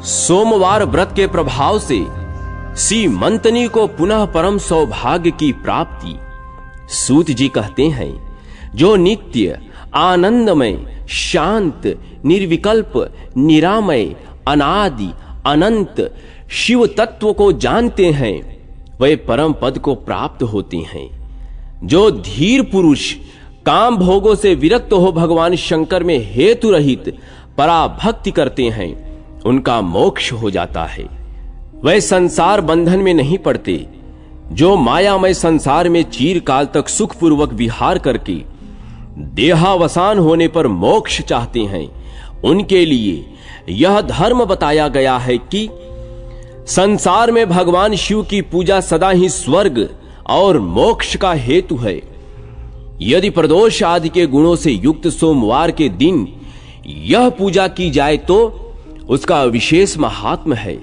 सोमवार व्रत के प्रभाव से सीमंतनी को पुनः परम सौभाग्य की प्राप्ति। सूत जी कहते हैं, जो नित्य आनंदमय, शांत, निर्विकल्प, निरामय, अनादि, अनंत शिव तत्व को जानते हैं, वे परम पद को प्राप्त होते हैं। जो धीर पुरुष काम भोगों से विरक्त हो भगवान शंकर में हेतु रहित पराभक्ति करते हैं, उनका मोक्ष हो जाता है। वे संसार बंधन में नहीं पड़ते। जो मायामय संसार में चिरकाल तक सुखपूर्वक विहार करके देहावसान होने पर मोक्ष चाहते हैं, उनके लिए यह धर्म बताया गया है कि संसार में भगवान शिव की पूजा सदा ही स्वर्ग और मोक्ष का हेतु है। यदि प्रदोष आदि के गुणों से युक्त सोमवार के दिन यह पूजा की जाए तो उसका विशेष महात्म्य है।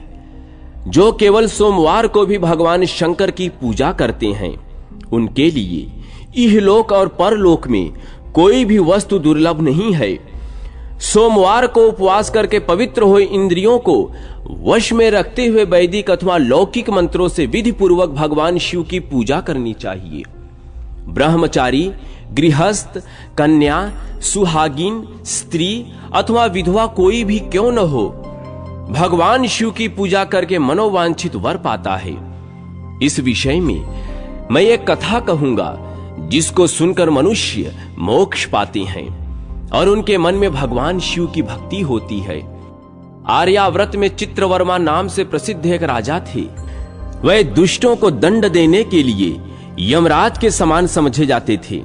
जो केवल सोमवार को भी भगवान शंकर की पूजा करते हैं, उनके लिए इहलोक और परलोक में कोई भी वस्तु दुर्लभ नहीं है। सोमवार को उपवास करके पवित्र हुए इंद्रियों को वश में रखते हुए वैदिक अथवा लौकिक मंत्रों से विधि पूर्वक भगवान शिव की पूजा करनी चाहिए। ब्रह्मचारी, गृहस्थ, कन्या, सुहागिन, स्त्री अथवा विधवा कोई भी क्यों न हो, भगवान शिव की पूजा करके मनोवांछित वर पाता है। इस विषय में मैं एक कथा कहूंगा, जिसको सुनकर मनुष्य मोक्ष पाते हैं और उनके मन में भगवान शिव की भक्ति होती है। आर्यावर्त में चित्रवर्मा नाम से प्रसिद्ध एक राजा थे। वह दुष्टों को दंड देने के लिए यमराज के समान समझे जाते थे।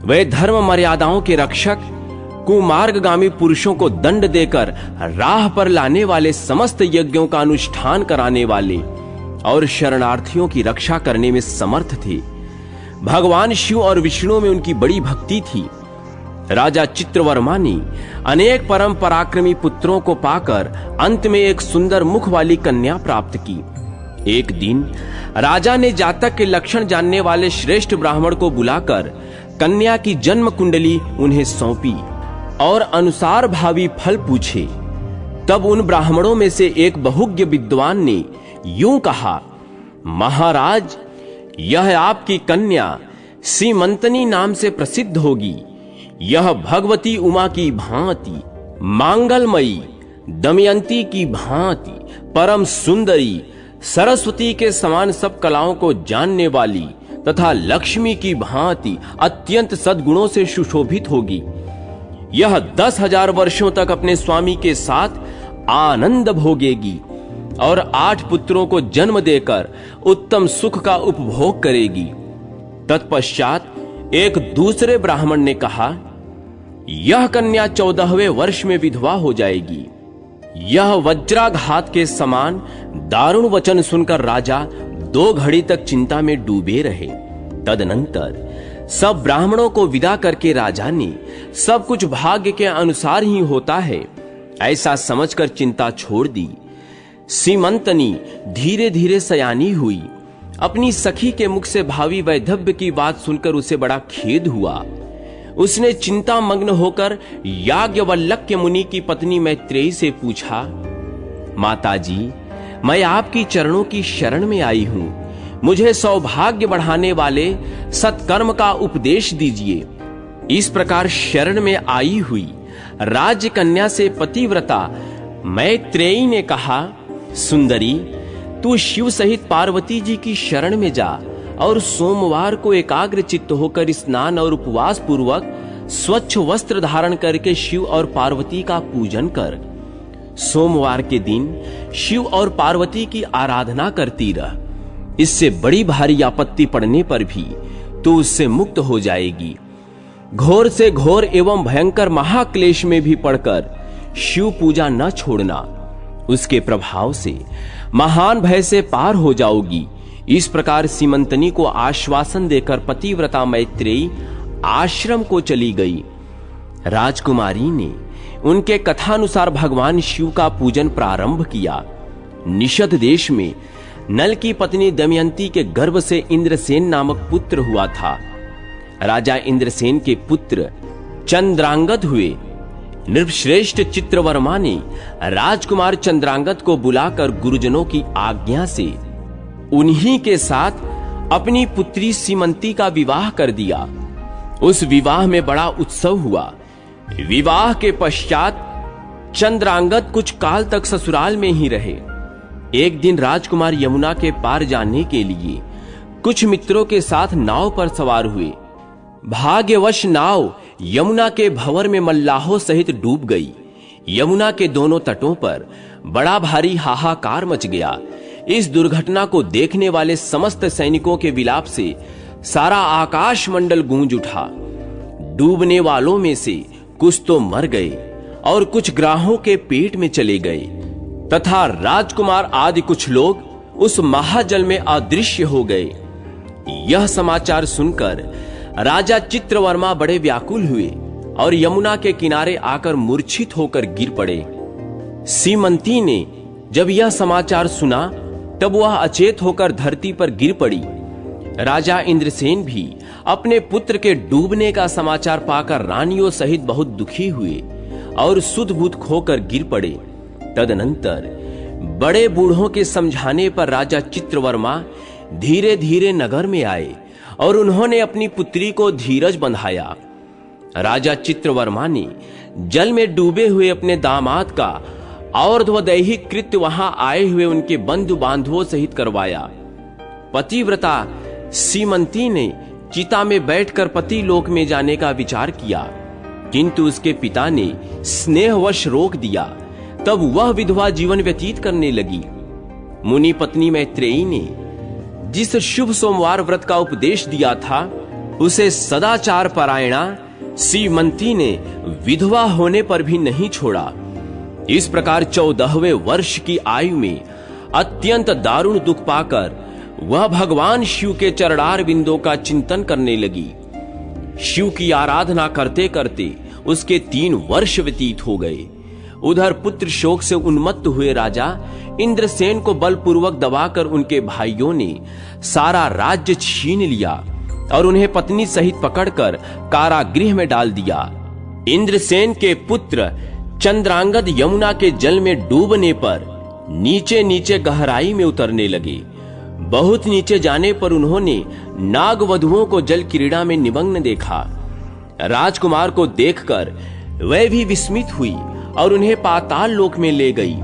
वह धर्म मर्यादाओं के रक्षक, कुमार्गगामी पुरुषों को दंड देकर राह पर लाने वाले, समस्त यज्ञों का अनुष्ठान कराने वाले और शरणार्थियों की रक्षा करने में समर्थ थे। भगवान शिव और विष्णु में उनकी बड़ी भक्ति थी। राजा चित्रवर्मा ने अनेक परम पराक्रमी पुत्रों को पाकर अंत में एक सुंदर मुख वाली कन्या प्राप्त की। एक दिन राजा ने जातक के लक्षण जानने वाले श्रेष्ठ ब्राह्मण को बुलाकर कन्या की जन्म कुंडली उन्हें सौंपी और अनुसार भावी फल पूछे। तब उन ब्राह्मणों में से एक बहुज्ञ विद्वान ने यूं कहा, महाराज, यह आपकी कन्या सीमंतनी नाम से प्रसिद्ध होगी। यह भगवती उमा की भांति, मांगलमयी दमयंती की भांति, परम सुंदरी, सरस्वती के समान सब कलाओं को जानने वाली तथा लक्ष्मी की भांति अत्यंत सद्गुणों से सुशोभित होगी। यह 10,000 वर्षों तक अपने स्वामी के साथ आनंद भोगेगी और 8 पुत्रों को जन्म देकर उत्तम सुख का उपभोग करेगी। तत्पश्चात एक दूसरे ब्राह्मण ने कहा, यह कन्या 14वें वर्ष में विधवा हो जाएगी। यह वज्राघात के समान दारुण वचन सुनकर राजा 2 घड़ी तक चिंता में डूबे रहे। तदनंतर सब ब्राह्मणों को विदा करके राजा ने सब कुछ भाग्य के अनुसार ही होता है ऐसा समझकर चिंता छोड़ दी। सीमंतनी धीरे धीरे सयानी हुई। अपनी सखी के मुख से भावी वैधव्य की बात सुनकर उसे बड़ा खेद हुआ। उसने चिंता मग्न होकर याज्ञवल्क्य मुनि की पत्नी मैत्रेयी से पूछा, माताजी, मैं आपकी चरणों की शरण में आई हूं। मुझे सौभाग्य बढ़ाने वाले सत्कर्म का उपदेश दीजिए। इस प्रकार शरण में आई हुई राज्य कन्या से पतिव्रता मैत्रेयी ने कहा, सुंदरी, तू शिव सहित पार्वती जी की शरण में जा और सोमवार को एकाग्र चित्त होकर स्नान और उपवास पूर्वक स्वच्छ वस्त्र धारण करके शिव और पार्वती का पूजन कर। सोमवार के दिन शिव और पार्वती की आराधना करती रह। इससे बड़ी भारी आपत्ति पड़ने पर भी तू उससे मुक्त हो जाएगी। घोर से घोर एवं भयंकर महाक्लेश में भी पड़कर शिव पूजा न छोड़ना। उसके प्रभाव से महान भय से पार हो जाओगी। इस प्रकार सीमंतनी को आश्वासन देकर पतिव्रता मैत्रेयी आश्रम को चली गई। राजकुमारी ने उनके कथानुसार भगवान शिव का पूजन प्रारंभ किया। निषद देश में नल की पत्नी दमयंती के गर्भ से इंद्रसेन नामक पुत्र हुआ था। राजा इंद्रसेन के पुत्र चंद्रांगद हुए। नृपश्रेष्ठ चित्रवर्मा ने राजकुमार चंद्रांगद को बुलाकर गुरुजनों की आज्ञा से उन्हीं के साथ अपनी पुत्री सीमंती का विवाह कर दिया। उस विवाह में बड़ा उत्सव हुआ। विवाह के पश्चात चंद्रांगद कुछ काल तक ससुराल में ही रहे। एक दिन राजकुमार यमुना के पार जाने के लिए कुछ मित्रों के साथ नाव पर सवार हुए। भाग्यवश नाव यमुना के भंवर में मल्लाहों सहित डूब गई। यमुना के दोनों तटों पर बड़ा भारी हाहाकार मच गया। इस दुर्घटना को देखने वाले समस्त सैनिकों के विलाप से सारा आकाश मंडल गूंज उठा। डूबने वालों में से कुछ तो मर गए और कुछ ग्राहों के पेट में चले गए तथा राजकुमार आदि कुछ लोग उस महाजल में अदृश्य हो गए। यह समाचार सुनकर राजा चित्रवर्मा बड़े व्याकुल हुए और यमुना के किनारे आकर मूर्छित होकर गिर पड़े। सीमंती ने जब यह समाचार सुना तब वह अचेत होकर धरती पर गिर पड़ी। राजा इंद्रसेन भी अपने पुत्र के डूबने का समाचार पाकर रानियों सहित बहुत दुखी हुए और सुध-बुध खोकर गिर पड़े। तदनंतर बड़े बूढ़ों के समझाने पर राजा चित्रवर्मा धीरे धीरे नगर में आए और उन्होंने अपनी पुत्री को धीरज बंधाया। राजा चित्रवर्मा ने जल में डूबे हुए अपने दामाद का और्ध्वदैहिक कृत्य वहां आए हुए उनके बंधु बांधवों सहित करवाया। पतिव्रता सीमंती ने चिता में बैठकर पति लोक में जाने का विचार किया, किंतु उसके पिता ने स्नेहवश रोक दिया। तब वह विधवा जीवन व्यतीत करने लगी। मुनि पत्नी मैत्रेयी ने जिस शुभ सोमवार व्रत का उपदेश दिया था उसे सदाचार परायणा सीमंती ने विधवा होने पर भी नहीं छोड़ा। इस प्रकार 14वें वर्ष की आयु में अत्यंत दारुण दुख पाकर वह भगवान शिव के चरणार बिंदों का चिंतन करने लगी। शिव की आराधना करते करते उसके 3 वर्ष व्यतीत हो गए। उधर पुत्र शोक से उन्मत्त हुए राजा इंद्रसेन को बलपूर्वक दबाकर उनके भाइयों ने सारा राज्य छीन लिया और उन्हें पत्नी सहित पकड़कर कारागृह में डाल दिया। इंद्रसेन के पुत्र चंद्रांगद यमुना के जल में डूबने पर नीचे नीचे गहराई में उतरने लगे। बहुत नीचे जाने पर उन्होंने नागवधुओं को जल क्रीड़ा में निमग्न देखा। राजकुमार को देखकर वह भी विस्मित हुई और उन्हें पाताल लोक में ले गई।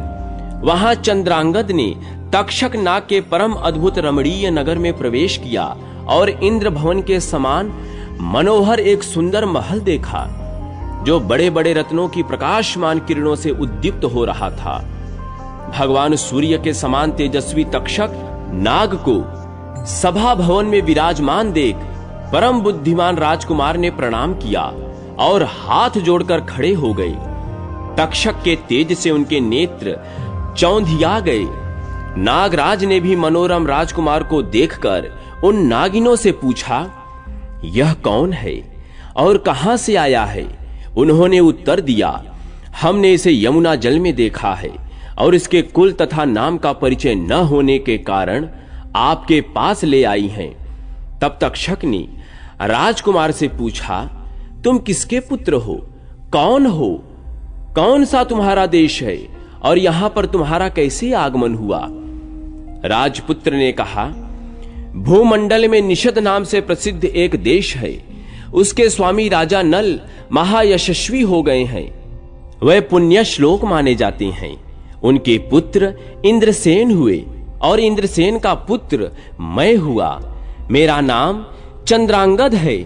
वहां चंद्रांगद ने तक्षक नाग के परम अद्भुत रमणीय नगर में प्रवेश किया और इंद्र भवन के समान मनोहर एक सुंदर महल देखा, जो बड़े बड़े रत्नों की प्रकाशमान किरणों से उद्दीप्त हो रहा था। भगवान सूर्य के समान तेजस्वी तक्षक नाग को सभा भवन में विराजमान देख परम बुद्धिमान राजकुमार ने प्रणाम किया और हाथ जोड़कर खड़े हो गए। तक्षक के तेज से उनके नेत्र चौंधिया गए। नागराज ने भी मनोरम राजकुमार को देखकर उन नागिनों से पूछा, यह कौन है और कहां से आया है? उन्होंने उत्तर दिया, हमने इसे यमुना जल में देखा है और इसके कुल तथा नाम का परिचय न होने के कारण आपके पास ले आई हैं। तब तक्षक ने राजकुमार से पूछा, तुम किसके पुत्र हो? कौन हो? कौन सा तुम्हारा देश है और यहां पर तुम्हारा कैसे आगमन हुआ? राजपुत्र ने कहा, भूमंडल में निषद नाम से प्रसिद्ध एक देश है। उसके स्वामी राजा नल महायशस्वी हो गए हैं। वह पुण्य श्लोक माने जाते हैं। उनके पुत्र इंद्रसेन हुए और इंद्रसेन का पुत्र मैं हुआ। मेरा नाम चंद्रांगद है।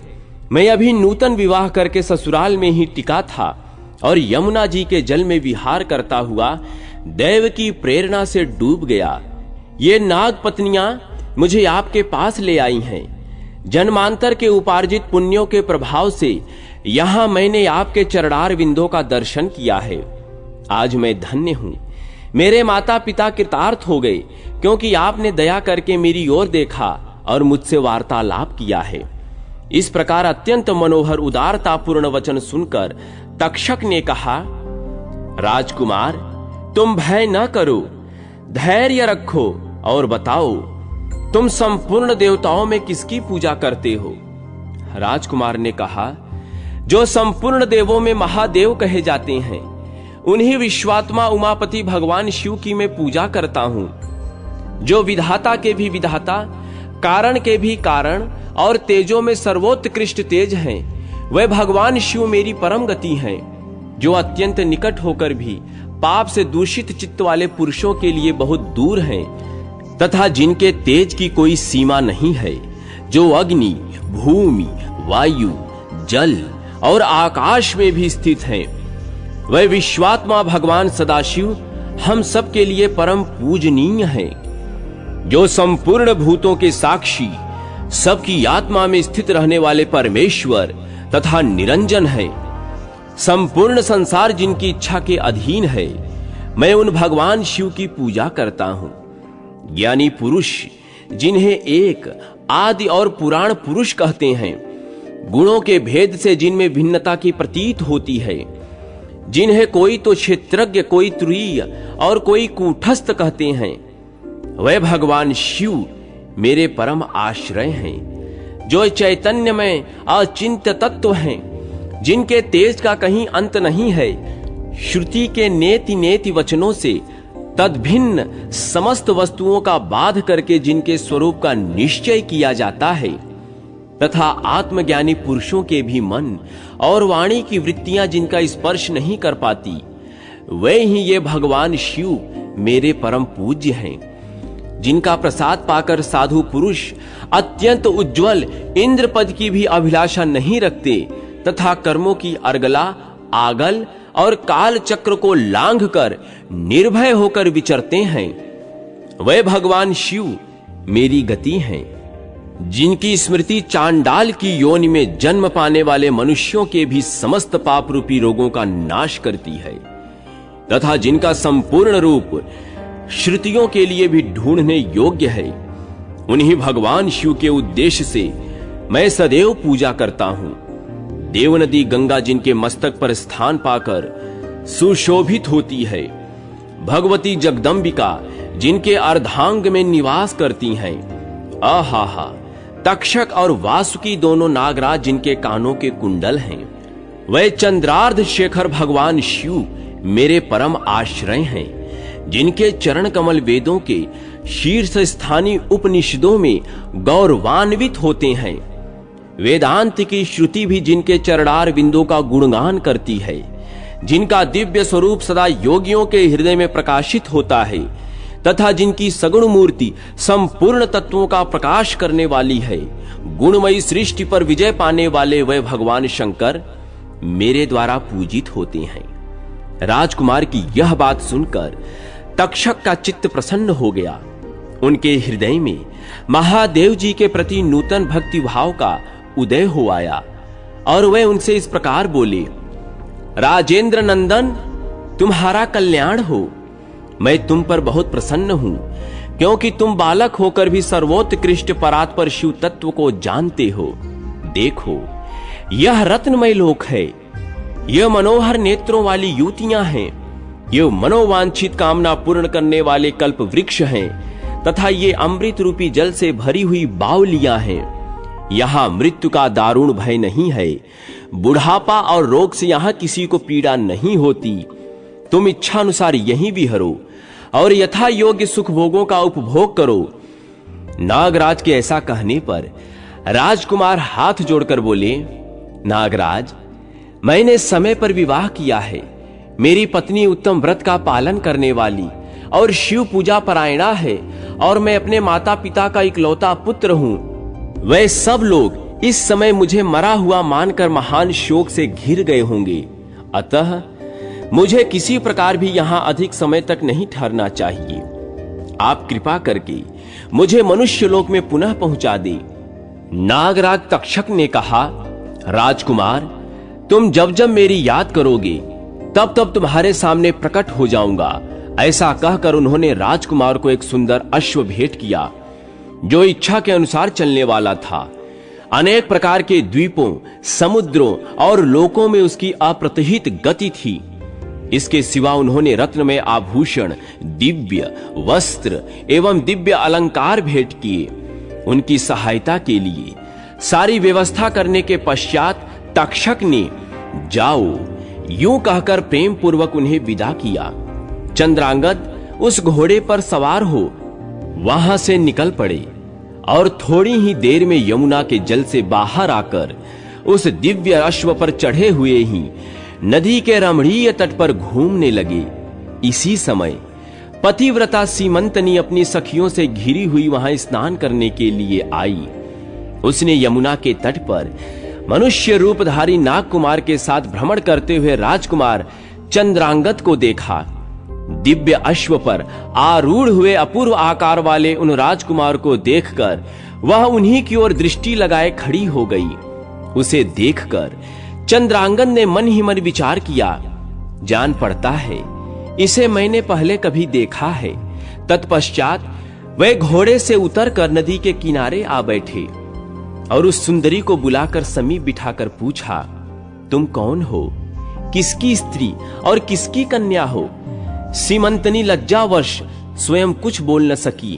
मैं अभी नूतन विवाह करके ससुराल में ही टिका था और यमुना जी के जल में विहार करता हुआ दैव की प्रेरणा से डूब गया। ये नाग पत्नियां मुझे आपके पास ले आई हैं। जन्मांतर के उपार्जित पुण्यों के प्रभाव से यहां मैंने आपके चरणार बिंदों का दर्शन किया है। आज मैं धन्य हूं। मेरे माता पिता कृतार्थ हो गए, क्योंकि आपने दया करके मेरी ओर देखा और मुझसे वार्तालाप किया है। इस प्रकार अत्यंत मनोहर उदारतापूर्ण वचन सुनकर तक्षक ने कहा, राजकुमार, तुम भय न करो, धैर्य रखो और बताओ, तुम संपूर्ण देवताओं में किसकी पूजा करते हो? राजकुमार ने कहा, जो संपूर्ण देवों में महादेव कहे जाते हैं, उन्हीं विश्वात्मा उमापति भगवान शिव की मैं पूजा करता हूं। जो विधाता के भी विधाता, कारण के भी कारण और तेजों में सर्वोत्कृष्ट तेज हैं, वह भगवान शिव मेरी परम गति हैं। जो अत्यंत निकट होकर भी पाप से दूषित चित्त वाले पुरुषों के लिए बहुत दूर हैं, तथा जिनके तेज की कोई सीमा नहीं है, जो अग्नि, भूमि, वायु, जल और आकाश में भी स्थित हैं, वह विश्वात्मा भगवान सदाशिव हम सब के लिए परम पूजनीय है। जो संपूर्ण भूतों के साक्षी, सबकी आत्मा में स्थित रहने वाले परमेश्वर तथा निरंजन है, संपूर्ण संसार जिनकी इच्छा के अधीन है, मैं उन भगवान शिव की पूजा करता हूं। ज्ञानी पुरुष, जिन्हें एक आदि और पुराण पुरुष कहते हैं, गुणों के भेद से जिनमें भिन्नता की प्रतीत होती है, जिन्हें कोई तो क्षेत्रज्ञ, कोई तुरीय और कोई कूटस्थ कहते हैं, वह भगवान शिव मेरे परम आश्रय हैं। जो चैतन्य में अचिंत्य तत्व हैं, जिनके तेज का कहीं अंत नहीं है, श्रुति के नेति नेति वचनों से तद्भिन्न समस्त वस्तुओं का बाध करके जिनके स्वरूप का निश्चय किया जाता है, तथा आत्मज्ञानी पुरुषों के भी मन और वाणी की वृत्तियां जिनका स्पर्श नहीं कर पाती, वे ही ये भगवान शिव मेरे परम पूज्य हैं। जिनका प्रसाद पाकर साधु पुरुष अत्यंत उज्जवल इंद्र पद की भी अभिलाषा नहीं रखते, तथा कर्मों की अर्गला, आगल और काल चक्र को लांघकर निर्भय होकर विचरते हैं, वे भगवान शिव मेरी गति हैं। जिनकी स्मृति चांडाल की योनि में जन्म पाने वाले मनुष्यों के भी समस्त पाप रूपी रोगों का नाश करती है, तथा जिनका संपूर्ण रूप श्रुतियों के लिए भी ढूंढने योग्य है, उन्हीं भगवान शिव के उद्देश्य से मैं सदैव पूजा करता हूं। देव नदी गंगा जिनके मस्तक पर स्थान पाकर सुशोभित होती है, भगवती जगदम्बिका जिनके अर्धांग में निवास करती हैं, आहा, तक्षक और वासुकी दोनों नागराज जिनके कानों के कुंडल हैं, वह चंद्रार्ध शेखर भगवान शिव मेरे परम आश्रय हैं। जिनके चरण कमल वेदों के शीर्ष स्थानीय उपनिषदों में गौरवान्वित होते हैं, वेदांत की श्रुति भी जिनके चरणार बिंदों का गुणगान करती है, जिनका दिव्य स्वरूप सदा योगियों के हृदय में प्रकाशित होता है, तथा जिनकी सगुण मूर्ति संपूर्ण तत्वों का प्रकाश करने वाली है, गुणमयी सृष्टि पर विजय पाने वाले वह भगवान शंकर मेरे द्वारा पूजित होते हैं। राजकुमार की यह बात सुनकर तक्षक का चित्त प्रसन्न हो गया। उनके हृदय में महादेव जी के प्रति नूतन भक्ति भाव का उदय हो आया और वे उनसे इस प्रकार बोले, राजेंद्र नंदन, तुम्हारा कल्याण हो। मैं तुम पर बहुत प्रसन्न हूं, क्योंकि तुम बालक होकर भी सर्वोत्कृष्ट परात्पर शिव तत्व को जानते हो। देखो, यह रत्नमय लोक है, यह मनोहर नेत्रों वाली युवतियां हैं, ये मनोवांछित कामना पूर्ण करने वाले कल्प वृक्ष हैं, तथा ये अमृत रूपी जल से भरी हुई बावलियां हैं। यहां मृत्यु का दारुण भय नहीं है, बुढ़ापा और रोग से यहां किसी को पीड़ा नहीं होती। तुम इच्छानुसार यहीं विहरो और यथा योग्य सुख भोगों का उपभोग करो। नागराज के ऐसा कहने पर राजकुमार हाथ जोड़कर बोले, नागराज, मैंने समय पर विवाह किया है। मेरी पत्नी उत्तम व्रत का पालन करने वाली और शिव पूजा परायणा है, और मैं अपने माता पिता का इकलौता पुत्र हूं। वे सब लोग इस समय मुझे मरा हुआ मानकर महान शोक से घिर गए होंगे। अतः मुझे किसी प्रकार भी यहां अधिक समय तक नहीं ठहरना चाहिए। आप कृपा करके मुझे मनुष्य लोक में पुनः पहुंचा दे। नागराज तक्षक ने कहा, राजकुमार, तुम जब जब मेरी याद करोगे तब तब तुम्हारे सामने प्रकट हो जाऊंगा। ऐसा कहकर उन्होंने राजकुमार को एक सुंदर अश्व भेंट किया, जो इच्छा के अनुसार चलने वाला था। अनेक प्रकार के द्वीपों, समुद्रों और लोकों में उसकी अप्रतिहित गति थी। इसके सिवा उन्होंने रत्न में आभूषण, दिव्य वस्त्र एवं दिव्य अलंकार भेंट किए। उनकी सहायता के लिए सारी व्यवस्था करने के पश्चात तक्षक ने जाओ यूं कहकर प्रेम पूर्वक उन्हें विदा किया। चंद्रांगद उस घोड़े पर सवार हो वहां से निकल पड़े और थोड़ी ही देर में यमुना के जल से बाहर आकर उस दिव्य अश्व पर चढ़े हुए ही नदी के रमणीय तट पर घूमने लगे। इसी समय पतिव्रता सीमंतनी अपनी सखियों से घिरी हुई वहां स्नान करने के लिए आई। उसने यमुना के तट पर मनुष्य रूपधारी नागकुमार के साथ भ्रमण करते हुए राजकुमार चंद्रांगद को देखा। दिव्य अश्व पर आरूढ़ हुए अपूर्व आकार वाले उन राजकुमार को देखकर वह उन्हीं की ओर दृष्टि लगाए खड़ी हो गई। उसे देखकर चंद्रांगद ने मन ही मन विचार किया, जान पड़ता है इसे मैंने पहले कभी देखा है। तत्पश्चात वह घोड़े से उतरकर नदी के किनारे आ बैठे और उस सुंदरी को बुलाकर समीप बिठाकर पूछा, तुम कौन हो, किसकी स्त्री और किसकी कन्या हो? सीमंतनी लज्जावश स्वयं कुछ बोल न सकी।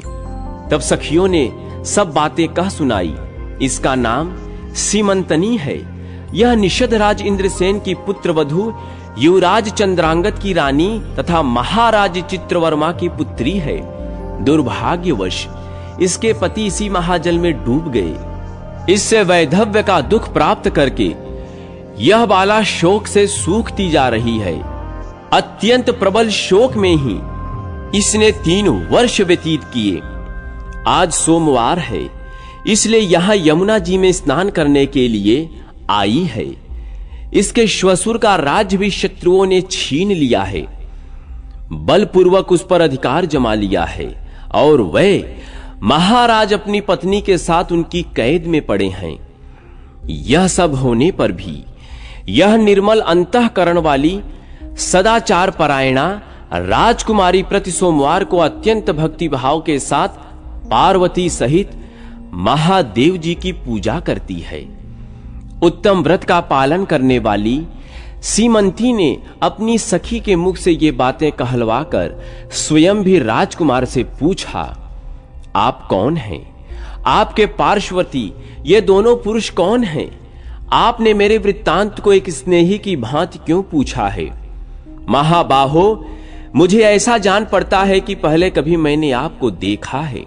तब सखियों ने सब बातें कह सुनाई। इसका नाम सीमंतनी है। यह निषद राज इंद्रसेन की पुत्र वधु युवराज चंद्रांगद की रानी तथा महाराज चित्रवर्मा की पुत्री है। दुर्भाग्यवश इसके पति इसी महाजल में डूब गए। इससे वैधव्य का दुख प्राप्त करके यह बाला शोक से सूखती जा रही है। अत्यंत प्रबल शोक में ही इसने 3 वर्ष व्यतीत किए। आज सोमवार है, इसलिए यहां यमुना जी में स्नान करने के लिए आई है। इसके श्वशुर का राज्य भी शत्रुओं ने छीन लिया है, बलपूर्वक उस पर अधिकार जमा लिया है और वह महाराज अपनी पत्नी के साथ उनकी कैद में पड़े हैं। यह सब होने पर भी यह निर्मल अंतःकरण वाली सदाचार परायणा राजकुमारी प्रति सोमवार को अत्यंत भक्ति भाव के साथ पार्वती सहित महादेव जी की पूजा करती है। उत्तम व्रत का पालन करने वाली सीमंती ने अपनी सखी के मुख से ये बातें कहलवाकर स्वयं भी राजकुमार से पूछा, आप कौन हैं? आपके पार्श्ववर्ती ये दोनों पुरुष कौन हैं? आपने मेरे वृत्तांत को एक स्नेही की भांति क्यों पूछा है? महाबाहो, मुझे ऐसा जान पड़ता है कि पहले कभी मैंने आपको देखा है।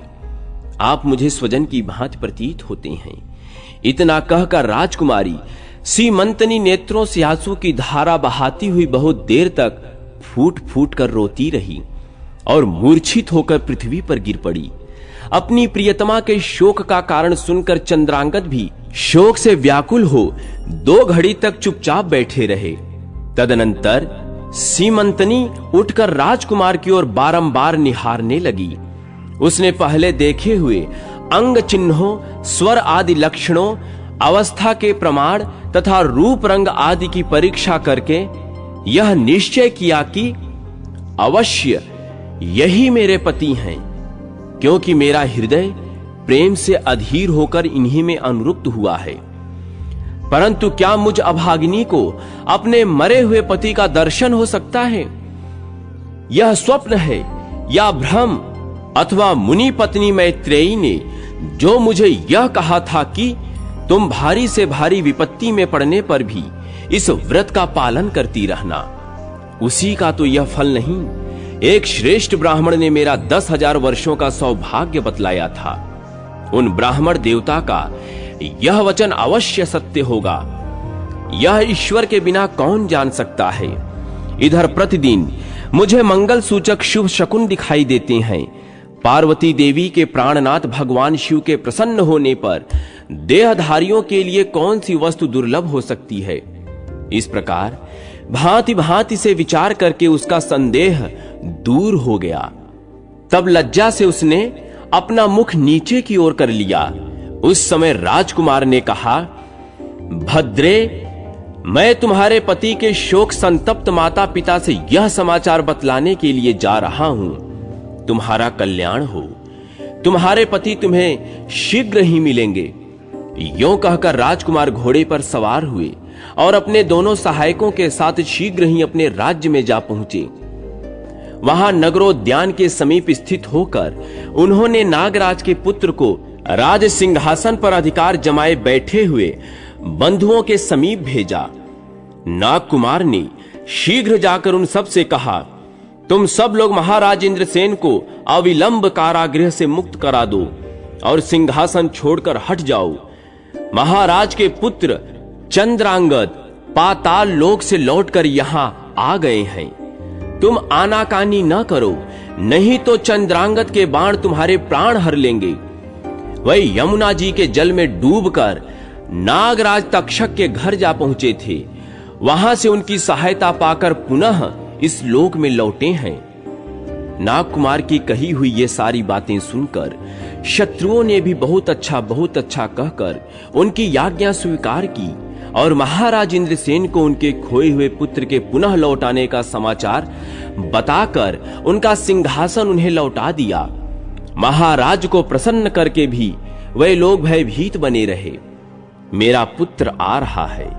आप मुझे स्वजन की भांति प्रतीत होते हैं। इतना कहकर राजकुमारी सीमंतनी नेत्रों से आंसू की धारा बहाती हुई बहुत देर तक फूट फूट कर रोती रही और मूर्छित होकर पृथ्वी पर गिर पड़ी। अपनी प्रियतमा के शोक का कारण सुनकर चंद्रांगद भी शोक से व्याकुल हो 2 घड़ी तक चुपचाप बैठे रहे। तदनंतर सीमंतनी उठकर राजकुमार की ओर बारंबार निहारने लगी। उसने पहले देखे हुए अंग चिन्हों, स्वर आदि लक्षणों, अवस्था के प्रमाण तथा रूप रंग आदि की परीक्षा करके यह निश्चय किया कि अवश्य यही मेरे पति हैं, क्योंकि मेरा हृदय प्रेम से अधीर होकर इन्हीं में अनुरक्त हुआ है। परंतु क्या मुझ अभागिनी को अपने मरे हुए पति का दर्शन हो सकता है? यह स्वप्न है या भ्रम? अथवा मुनि पत्नी मैत्रेयी ने जो मुझे यह कहा था कि तुम भारी से भारी विपत्ति में पड़ने पर भी इस व्रत का पालन करती रहना, उसी का तो यह फल नहीं? एक श्रेष्ठ ब्राह्मण ने मेरा 10,000 वर्षों का सौभाग्य बतलाया था। उन ब्राह्मण देवता का यह वचन अवश्य सत्य होगा। यह ईश्वर के बिना कौन जान सकता है? इधर प्रतिदिन मुझे मंगल सूचक शुभ शकुन दिखाई देते हैं। पार्वती देवी के प्राणनाथ भगवान शिव के प्रसन्न होने पर देहधारियों के लिए कौन सी वस्तु दुर्लभ हो सकती है? इस प्रकार भांति भांति से विचार करके उसका संदेह दूर हो गया। तब लज्जा से उसने अपना मुख नीचे की ओर कर लिया। उस समय राजकुमार ने कहा, भद्रे, मैं तुम्हारे पति के शोक संतप्त माता पिता से यह समाचार बतलाने के लिए जा रहा हूं। तुम्हारा कल्याण हो। तुम्हारे पति तुम्हें शीघ्र ही मिलेंगे। यों कहकर राजकुमार घोड़े पर सवार हुए और अपने दोनों सहायकों के साथ शीघ्र ही अपने राज्य में जा पहुंचे। वहां नगरोद्यान के समीप स्थित होकर उन्होंने नागराज के पुत्र को राज सिंहासन पर अधिकार जमाए बैठे हुए बंधुओं के समीप भेजा। नागकुमार ने शीघ्र जाकर उन सब से कहा, तुम सब लोग महाराज इंद्रसेन को अविलंब कारागृह से मुक्त करा दो और सिंहासन छोड़कर हट जाओ। महाराज के पुत्र चंद्रांगद पाताल लोक से लौटकर यहां आ गए हैं। तुम आनाकानी न करो, नहीं तो चंद्रांगद के बाण तुम्हारे प्राण हर लेंगे। वही यमुना जी के जल में डूबकर नागराज तक्षक के घर जा पहुंचे थे। वहां से उनकी सहायता पाकर पुनः इस लोक में लौटे हैं। नागकुमार की कही हुई ये सारी बातें सुनकर शत्रुओं ने भी बहुत अच्छा कहकर उनकी आज्ञा स्वीकार की और महाराज इंद्रसेन को उनके खोए हुए पुत्र के पुनः लौटाने का समाचार बताकर उनका सिंहासन उन्हें लौटा दिया। महाराज को प्रसन्न करके भी वे लोग भयभीत बने रहे। मेरा पुत्र आ रहा है,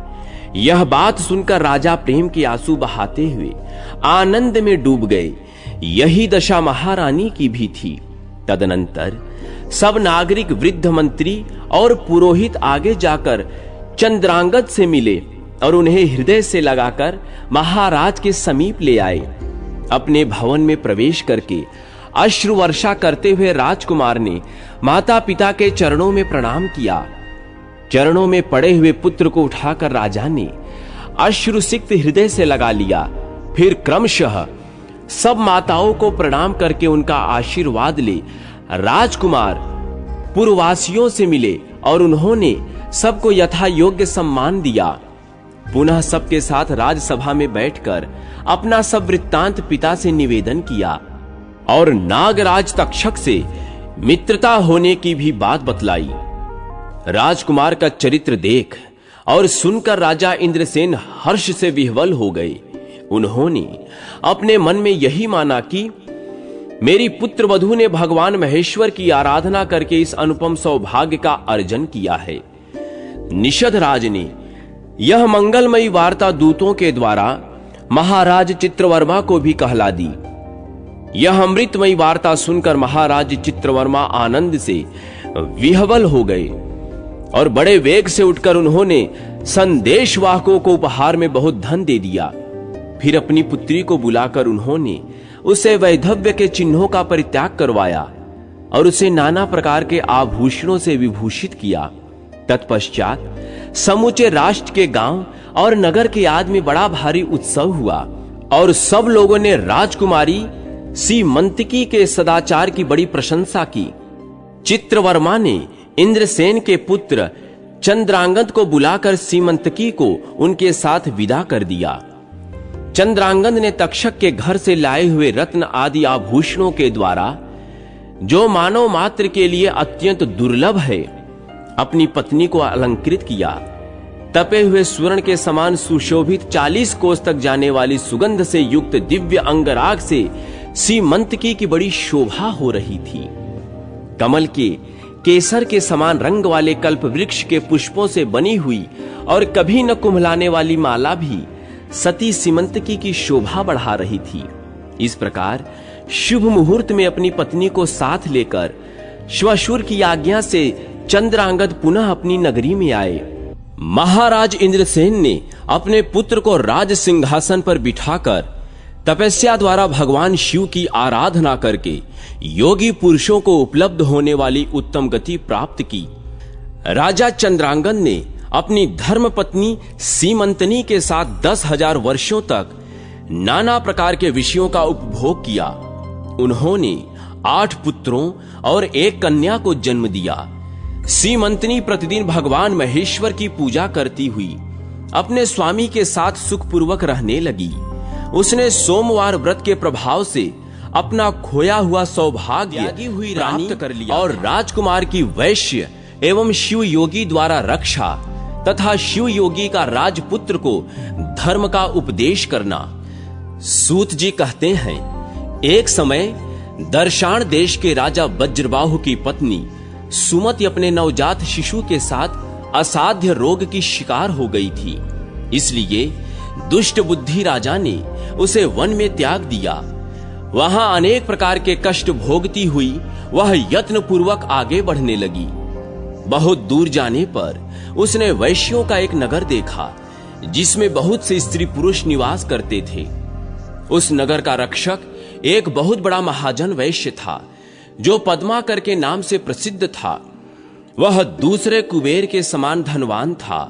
यह बात सुनकर राजा प्रेम के आंसू बहाते हुए आनंद में डूब गए। यही दशा महारानी की भी थी। तदनंतर सब नागरिक, वृद्ध मंत्री और पुरोहित आगे जाकर चंद्रांगद से मिले और उन्हें हृदय से लगाकर महाराज के समीप ले आए। अपने भवन में प्रवेश करके अश्रु वर्षा करते हुए राजकुमार ने माता पिता के चरणों में प्रणाम किया। चरणों में पड़े हुए पुत्र को उठाकर राजा ने अश्रुसिक्त हृदय से लगा लिया। फिर क्रमशः सब माताओं को प्रणाम करके उनका आशीर्वाद ले राजकुमार पुरवासियों से मिले और उन्होंने सबको यथा योग्य सम्मान दिया। पुनः सबके साथ राजसभा में बैठकर अपना सब वृत्तांत पिता से निवेदन किया और नागराज तक्षक से मित्रता होने की भी बात बतलाई। राजकुमार का चरित्र देख और सुनकर राजा इंद्रसेन हर्ष से विह्वल हो गए। उन्होंने अपने मन में यही माना कि मेरी पुत्र वधू ने भगवान महेश्वर की आराधना करके इस अनुपम सौभाग्य का अर्जन किया है। निषद राज ने यह मंगलमयी वार्ता दूतों के द्वारा महाराज चित्रवर्मा को भी कहला दी। यह अमृतमयी वार्ता सुनकर महाराज चित्रवर्मा आनंद से विह्वल हो गए और बड़े वेग से उठकर उन्होंने संदेशवाहकों को उपहार में बहुत धन दे दिया। फिर अपनी पुत्री को बुलाकर उन्होंने उसे वैधव्य के चिन्हों का परित्याग करवाया और उसे नाना प्रकार के आभूषणों से विभूषित किया। तत्पश्चात समूचे राष्ट्र के गांव और नगर के आदमी बड़ा भारी उत्सव हुआ और सब लोगों ने राजकुमारी सीमंतकी के सदाचार की बड़ी प्रशंसा की। चित्रवर्मा ने इंद्रसेन के पुत्र चंद्रांगद को बुलाकर सीमंतकी को उनके साथ विदा कर दिया। चंद्रांगद ने तक्षक के घर से लाए हुए रत्न आदि आभूषणों के द्वारा, जो मानव मात्र के लिए अत्यंत दुर्लभ है, अपनी पत्नी को अलंकृत किया। तपे हुए स्वर्ण के समान सुशोभित 40 कोस तक जाने वाली सुगंध से युक्त दिव्य अंगराग से सीमंतकी की बड़ी शोभा हो रही थी। कमल के केसर के समान रंग वाले कल्प वृक्ष के पुष्पों से बनी हुई और कभी न कुम्हलाने वाली माला भी सती सीमंतकी की शोभा बढ़ा रही थी। इस प्रकार शुभ मुहूर्त में अपनी पत्नी को साथ लेकर श्वशुर की आज्ञा से चंद्रांगद पुनः अपनी नगरी में आए। महाराज इंद्रसेन ने अपने पुत्र को राज सिंहासन पर बिठाकर तपस्या द्वारा भगवान शिव की आराधना करके योगी पुरुषों को उपलब्ध होने वाली उत्तम गति प्राप्त की। राजा चंद्रांगद ने अपनी धर्म पत्नी सीमंतनी के साथ 10,000 वर्षों तक नाना प्रकार के विषयों का उपभोग किया। उन्होंने 8 पुत्रों और 1 कन्या को जन्म दिया। सीमंतनी प्रतिदिन भगवान महेश्वर की पूजा करती हुई अपने स्वामी के साथ सुखपूर्वक रहने लगी। उसने सोमवार व्रत के प्रभाव से अपना खोया हुआ सौभाग्य प्राप्त कर लिया और राजकुमार की वैश्य एवं शिव योगी द्वारा रक्षा तथा शिव योगी का राजपुत्र को धर्म का उपदेश करना। सूत जी कहते हैं, एक समय दर्शान देश के राजा वज्रबाहु की पत्नी सुमति अपने नवजात शिशु के साथ असाध्य रोग की शिकार हो गई थी। इसलिए दुष्ट बुद्धि राजा ने उसे वन में त्याग दिया। वहां अनेक प्रकार के कष्ट भोगती हुई वह यत्न पूर्वक आगे बढ़ने लगी। बहुत दूर जाने पर उसने वैश्यों का एक नगर देखा जिसमें बहुत से स्त्री पुरुष निवास करते थे। उस नगर का रक्षक एक बहुत बड़ा महाजन वैश्य था जो पद्माकर के नाम से प्रसिद्ध था। वह दूसरे कुबेर के समान धनवान था।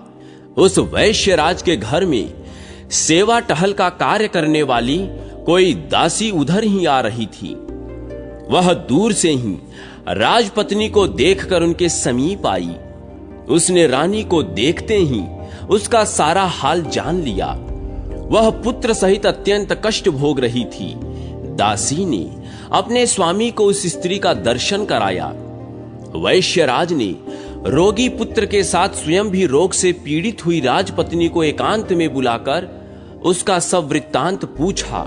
उस वैश्य राज के घर में सेवा टहल का कार्य करने वाली कोई दासी उधर ही आ रही थी। वह दूर से ही राजपत्नी को देखकर उनके समीप आई। उसने रानी को देखते ही उसका सारा हाल जान लिया। वह पुत्र सहित अत्यंत कष्ट भोग रही थी। दासी ने अपने स्वामी को उस स्त्री का दर्शन कराया। वैश्यराज ने रोगी पुत्र के साथ स्वयं भी रोग से पीड़ित हुई राजपत्नी को एकांत में बुलाकर उसका सब वृत्तांत पूछा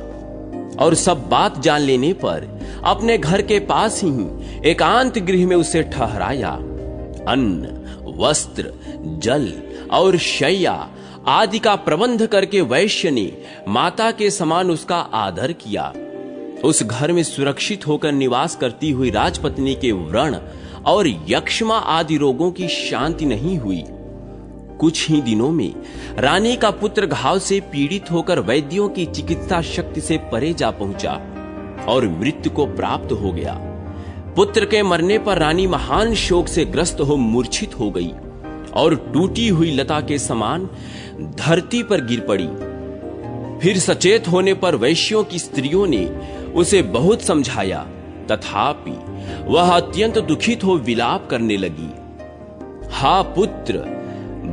और सब बात जान लेने पर अपने घर के पास ही एकांत गृह में उसे ठहराया। अन्न, वस्त्र, जल और शैया आदि का प्रबंध करके वैश्य ने माता के समान उसका आदर किया। उस घर में सुरक्षित होकर निवास करती हुई राजपत्नी के व्रण और यक्ष्मा आदि रोगों की शांति नहीं हुई। कुछ ही दिनों में रानी का पुत्र घाव से पीड़ित होकर वैद्यों की चिकित्सा शक्ति से परे जा पहुंचा और मृत्यु को प्राप्त हो गया। पुत्र के मरने पर रानी महान शोक से ग्रस्त हो मूर्छित हो गई और टूटी हुई लता के समान धरती पर गिर पड़ी। फिर सचेत होने पर वैश्यों की स्त्रियों ने उसे बहुत समझाया, तथापि वह अत्यंत दुखित हो विलाप करने लगी। हा पुत्र,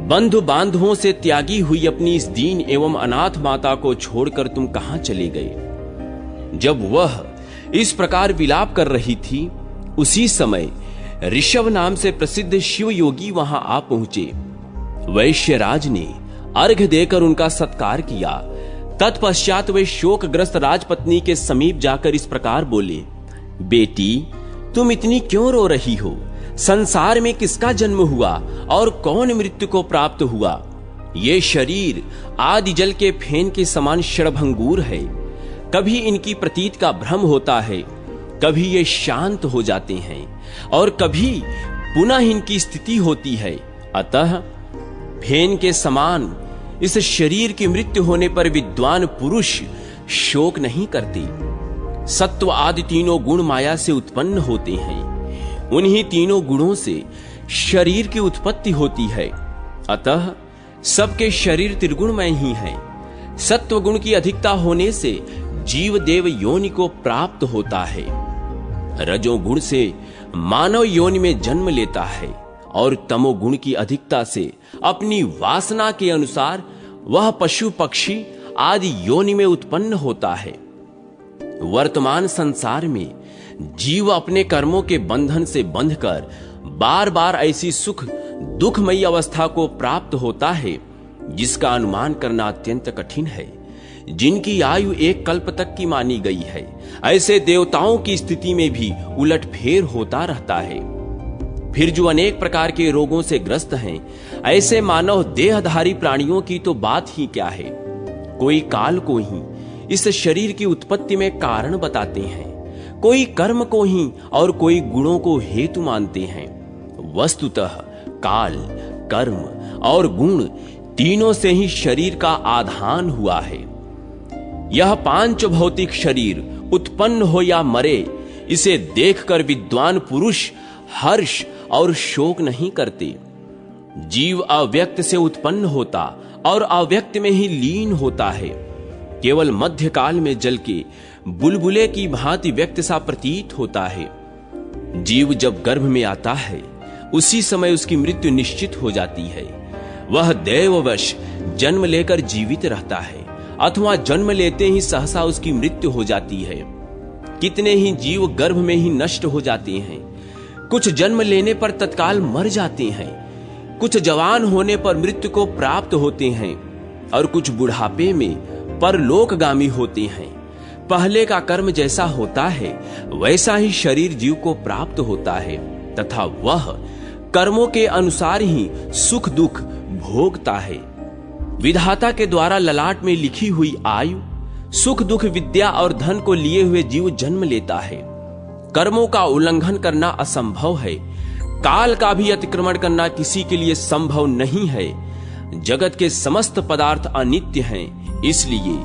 बंधु बांधवों से त्यागी हुई अपनी इस दीन एवं अनाथ माता को छोड़कर तुम कहां चले गए? जब वह इस प्रकार विलाप कर रही थी, उसी समय ऋषभ नाम से प्रसिद्ध शिव योगी वहां आ पहुंचे। वैश्यराज ने अर्घ्य देकर उनका सत्कार किया। तत्पश्चात वे शोकग्रस्त राजपत्नी के समीप जाकर इस प्रकार बोले, बेटी, तुम इतनी क्यों रो रही हो? संसार में किसका जन्म हुआ और कौन मृत्यु को प्राप्त हुआ? ये शरीर आदि जल के फेन के समान क्षणभंगुर है। कभी इनकी प्रतीत का भ्रम होता है, कभी ये शांत हो जाते हैं और कभी पुनः इनकी स्थिति होती है। अतः फेन के समान इस शरीर की मृत्यु होने पर विद्वान पुरुष शोक नहीं करते। सत्व आदि तीनों गुण माया से उत्पन्न होते हैं। उन्हीं तीनों गुणों से शरीर की उत्पत्ति होती है। अतः सबके शरीर त्रिगुणमय ही हैं। सत्व गुण की अधिकता होने से जीव देव योनि को प्राप्त होता है। रजोगुण से मानव योनि में जन्म लेता है और तमोगुण की अधिकता से अपनी वासना के अनुसार वह पशु पक्षी आदि योनि में उत्पन्न होता है। वर्तमान संसार में जीव अपने कर्मों के बंधन से बंधकर बार बार ऐसी सुख दुखमयी अवस्था को प्राप्त होता है जिसका अनुमान करना अत्यंत कठिन है। जिनकी आयु एक कल्प तक की मानी गई है, ऐसे देवताओं की स्थिति में भी उलटफेर होता रहता है। फिर जो अनेक प्रकार के रोगों से ग्रस्त हैं, ऐसे मानव देहधारी प्राणियों की तो बात ही क्या है। कोई काल को ही इस शरीर की उत्पत्ति में कारण बताते हैं, कोई कर्म को ही और कोई गुणों को हेतु मानते हैं। वस्तुतः काल, कर्म और गुण तीनों से ही शरीर का आधान हुआ है। यह पांच भौतिक शरीर उत्पन्न हो या मरे, इसे देखकर विद्वान पुरुष हर्ष और शोक नहीं करते। जीव अव्यक्त से उत्पन्न होता और अव्यक्त में ही लीन होता है। केवल मध्यकाल में जल के बुलबुले की भांति व्यक्त सा प्रतीत होता है। जीव जब गर्भ में आता है, उसी समय उसकी मृत्यु निश्चित हो जाती है। वह दैववश जन्म लेकर जीवित रहता है अथवा जन्म लेते ही सहसा उसकी मृत्यु हो जाती है। कितने ही जीव गर्भ में ही नष्ट हो जाते हैं। कुछ जन्म लेने पर तत्काल मर जाते हैं, कुछ जवान होने पर मृत्यु को प्राप्त होते हैं और कुछ बुढ़ापे में परलोकगामी होते हैं। पहले का कर्म जैसा होता है वैसा ही शरीर जीव को प्राप्त होता है तथा वह कर्मों के अनुसार ही सुख दुख भोगता है। विधाता के द्वारा ललाट में लिखी हुई आयु, सुख दुख, विद्या और धन को लिए हुए जीव जन्म लेता है। कर्मों का उल्लंघन करना असंभव है, काल का भी अतिक्रमण करना किसी के लिए संभव नहीं है। जगत के समस्त पदार्थ अनित्य हैं, इसलिए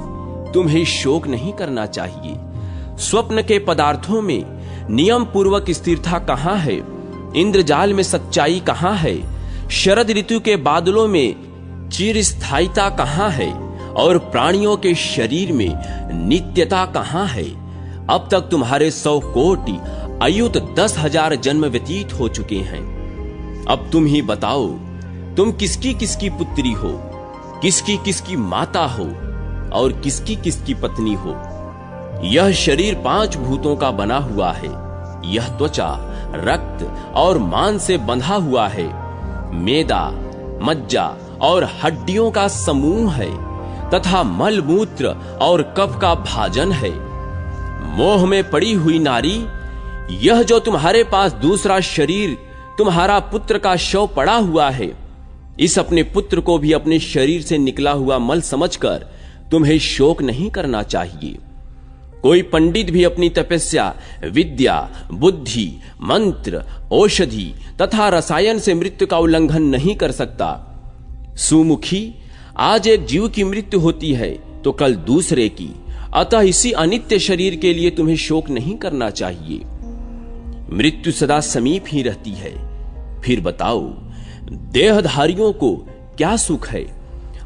तुम्हें शोक नहीं करना चाहिए। स्वप्न के पदार्थों में नियम पूर्वक स्थिरता कहां है? इंद्रजाल में सच्चाई कहां है? शरद ऋतु के बादलों में चिरस्थायिता कहां है? और प्राणियों के शरीर में नित्यता कहां है? अब तक तुम्हारे 100 कोटि अयुत 10,000 जन्म व्यतीत हो चुके हैं। अब तुम ही बताओ, तुम किसकी किसकी पुत्री हो, किसकी किसकी माता हो और किसकी किसकी पत्नी हो। यह शरीर 5 भूतों का बना हुआ है। यह त्वचा, रक्त और मांस से बंधा हुआ है। मेदा, मज्जा और हड्डियों का समूह है तथा मल मूत्र और कफ का भाजन है। मोह में पड़ी हुई नारी, यह जो तुम्हारे पास दूसरा शरीर तुम्हारा पुत्र का शव पड़ा हुआ है, इस अपने पुत्र को भी अपने शरीर से निकला हुआ मल समझकर तुम्हें शोक नहीं करना चाहिए। कोई पंडित भी अपनी तपस्या, विद्या, बुद्धि, मंत्र, औषधि तथा रसायन से मृत्यु का उल्लंघन नहीं कर सकता। सुमुखी, आज एक जीव की मृत्यु होती है तो कल दूसरे की, अतः इसी अनित्य शरीर के लिए तुम्हें शोक नहीं करना चाहिए। मृत्यु सदा समीप ही रहती है। फिर बताओ, देहधारियों को क्या सुख है?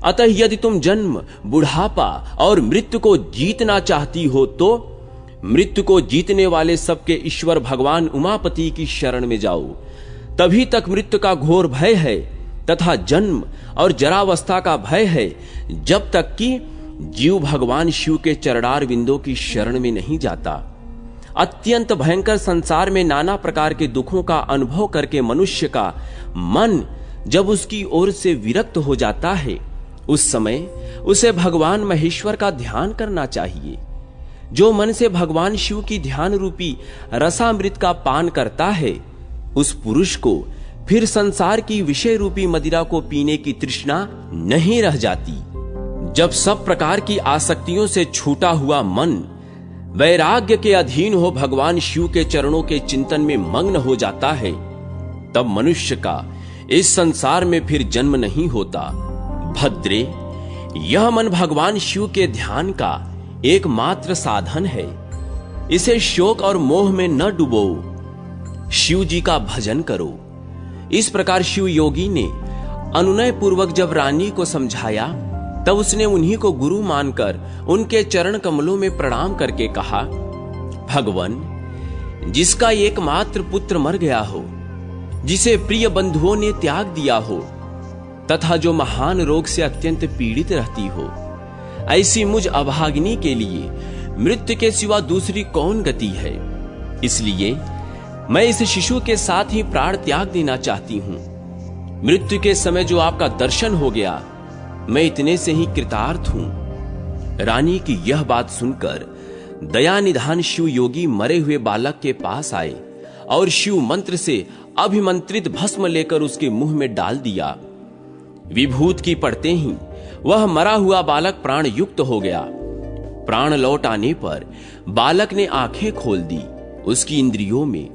अतः यदि तुम जन्म, बुढ़ापा और मृत्यु को जीतना चाहती हो तो मृत्यु को जीतने वाले सबके ईश्वर भगवान उमापति की शरण में जाओ। तभी तक मृत्यु का घोर भय है तथा जन्म और जरावस्था का भय है, जब तक कि जीव भगवान शिव के चरणार बिंदों की शरण में नहीं जाता। अत्यंत भयंकर संसार में नाना प्रकार के दुखों का अनुभव करके मनुष्य का मन जब उसकी ओर से विरक्त हो जाता है, उस समय उसे भगवान महेश्वर का ध्यान करना चाहिए। जो मन से भगवान शिव की ध्यान रूपी रसामृत का पान करता है, उस पुरुष को फिर संसार की विषय रूपी मदिरा को पीने की तृष्णा नहीं रह जाती। जब सब प्रकार की आसक्तियों से छूटा हुआ मन वैराग्य के अधीन हो भगवान शिव के चरणों के चिंतन में मग्न हो जाता है, तब मनुष्य का इस संसार में फिर जन्म नहीं होता। भद्रे, यह मन भगवान शिव के ध्यान का एकमात्र साधन है। इसे शोक और मोह में न डुबो, शिव जी का भजन करो। इस प्रकार शिव योगी ने अनुनय पूर्वक जब रानी को समझाया, तब उसने उन्हीं को गुरु मानकर उनके चरण कमलों में प्रणाम करके कहा, भगवान, जिसका एकमात्र पुत्र मर गया हो, जिसे प्रिय बंधुओं ने त्याग दिया हो तथा जो महान रोग से अत्यंत पीड़ित रहती हो, ऐसी मुझ अभागिनी के लिए मृत्यु के सिवा दूसरी कौन गति है। इसलिए मैं इस शिशु के साथ ही प्राण त्याग देना चाहती हूं। मृत्यु के समय जो आपका दर्शन हो गया, मैं इतने से ही कृतार्थ हूं। रानी की यह बात सुनकर दया निधान शिव योगी मरे हुए बालक के पास आए और शिव मंत्र से अभिमंत्रित भस्म लेकर उसके मुंह में डाल दिया। विभूत की पड़ते ही वह मरा हुआ बालक प्राण युक्त हो गया। प्राण लौट आने पर बालक ने आंखें खोल दी। उसकी इंद्रियों में